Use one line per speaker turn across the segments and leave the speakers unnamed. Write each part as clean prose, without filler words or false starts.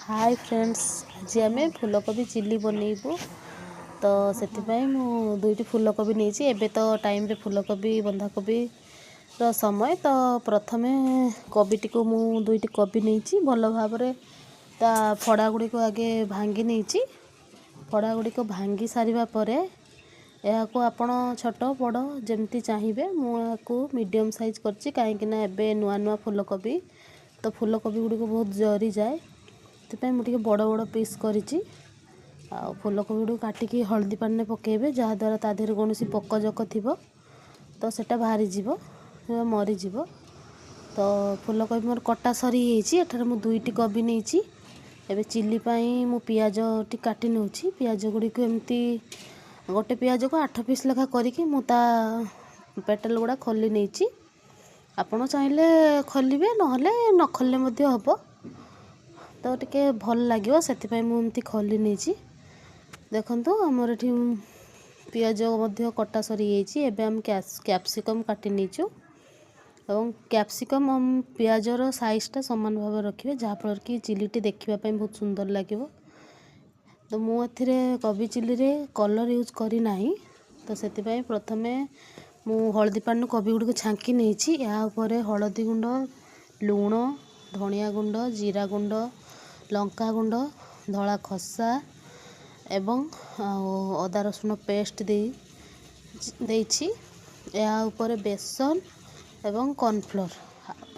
Hi friends, आज आम फूलकोबी चिल्ली बनइबू। तो से दुईटी फूलकोबी नहीं एबे तो टाइम रे फूलकोबी बंधाकोबी समय। तो प्रथमे कोबीटी को मु दुईटी कोबी नहीं भल भाव ता फड़ा गुड़ी को आगे भांगी नहीं। फड़ा गुड़ी को भांगी सारिबा परे को आपण छोट बड़ जमती चाहिए मुझे मीडियम साइज करछि कहीं एबे नुआ नुआ फूलकोबी तो फूलकोबी गुड़ी को बहुत जरी जाए से मुझे बड़ बड़ पीस करी। फूलकोबी गुड़ी काटिकी हल्दी पानी पकेबे जहाँद्वारा ता देहरे कौन पोक जक थी तो सेटा बाहरी जीव मरीज। तो फूलकोबी मोर कटा सरी एठार मु दुईटी कोबी नहीं एबे चिल्ली पाई मु पियाज टी काटी नौ। पियाज गुड़ी को एमती गोटे पियाज को 8 पीस लेखा करी मुता पेटल गुड़ा खोली नहीं। आपड़ चाहिए खोलिए न खोलले हम तो टिके भल लगे से मुझे खोली नहीं। देखु आमर ये पियाज कटा सरी एबे हम कैप्सिकम काटी नीचु और कैप्सिकम हम पियाजर साइजटा सामान भाव रखिए जहाँफल कि चिल्लीटी देखापी बहुत सुंदर लगे। तो मुझे कोबी चिल्ली रे कलर यूज करना तो से प्रथमे मु हल्दी पानी कोबी गुड़ी को छांकी नहीं। यापर हलदी गुंड लुण धनिया गुंड जीरा गुंड लंका गुंड धला खसा एवं अदा रसुण पेस्ट या ऊपर बेसन एवं कॉर्नफ्लोर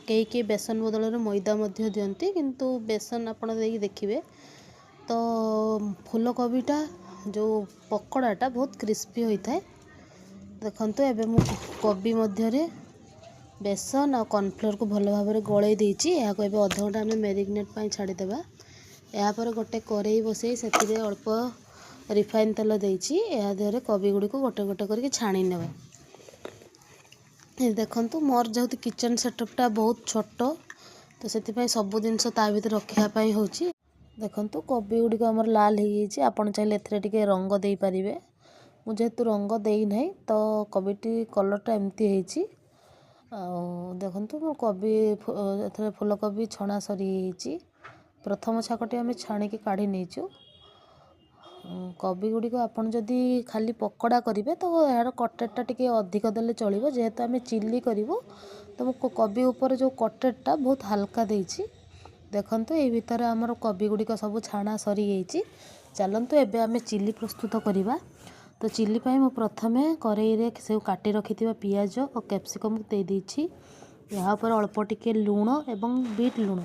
कई बेसन बदल मैदा दियंती किंतु बेसन आपड़ देखिए तो फूलकोबीटा जो पकड़ाटा बहुत क्रिस्पी होता है। देखो एबे मु कोबी मध्य बेसन और कॉर्नफ्लोर को भल भाव में गलई देती अध घंटा आम मेरिनेट छाड़ीदेवा। यापर गोटे कड़ई बसई से अल्प रिफाइन तेल देती देहरे कोबी गुड़ी को गोटे गोटे करके छाणी ने। देखु मोर जेहतु किचन सेटअपटा बहुत छोट तो से सब जिनस ता भर रखापी हो। देखु कोबी गुड़ी को आमर लाल हो आपड़ चाहिए ए रंग दे पारे। मुझे रंग देना तो कोबीटी कलरटा एमती है। देखु मो कोबी फूलकोबी छणा सरी प्रथम छाकटी आम छाणिकी काढ़ी नहींचु। कोबी गुड़ी को आपन जदि खाली पकोड़ा करेंगे तो यार कटलेटटा टिके अधिक देले चलिबो जेहेतु आम चिल्ली करूँ तो कोबी ऊपर जो कटलेटटा बहुत हल्का देछि। देखंतु ए भितर आमर कोबी गुड़ी को सब छाणा सरी जाइए। चलतु एबे आम चिल्ली प्रस्तुत करवा। तो चिल्ली पाई मु प्रथमे कड़ई रे से काटी रखि पियाज और कैप्सिकम दे देछि। यहाँ पर अल्प टिके लुण एवं बीट लुण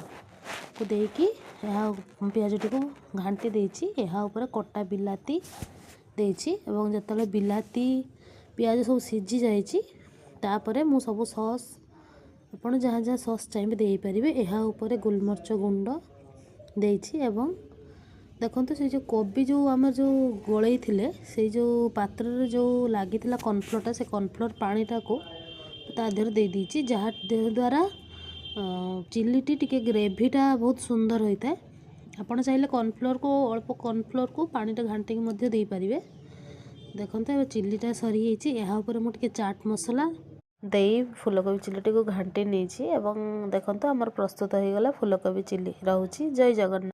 को देकी पियाजटी को घांटी देछि। यहाँ ऊपर कटा बिलाती देछि एवं जतले बिलाती पियाज सब सीझी जाइछि तापरे मु सब सॉस आपण जहाँ जहाँ सॉस चाहिए दे पारिबे। यहाँ ऊपर गोलमरिच गुंड देछि एवं देखंतु से जो कोबी जो आम जो गोलई थिले से जो पात्र जो लगी कॉर्नफ्लोरटा से कॉर्नफ्लोर पानीटा को ता देहर दे दीची जहाँ द्वारा चिल्लीटी टिके ग्रेवीटा बहुत सुंदर होता है। आपड़ चाहिए कॉर्नफ्लोर को अल्प कॉर्नफ्लोर को पानीटा घांटिकी दे पारिबे। देखते ये चिल्लीटा सरी जाइए। यहाँ ऊपर मुझे चाट मसला दे फूलकोबी चिल्लीटी को घांटी नहीं। देखो आमर प्रस्तुत हो गला फूलकोबी चिल्ली। रोची जय जगन्नाथ।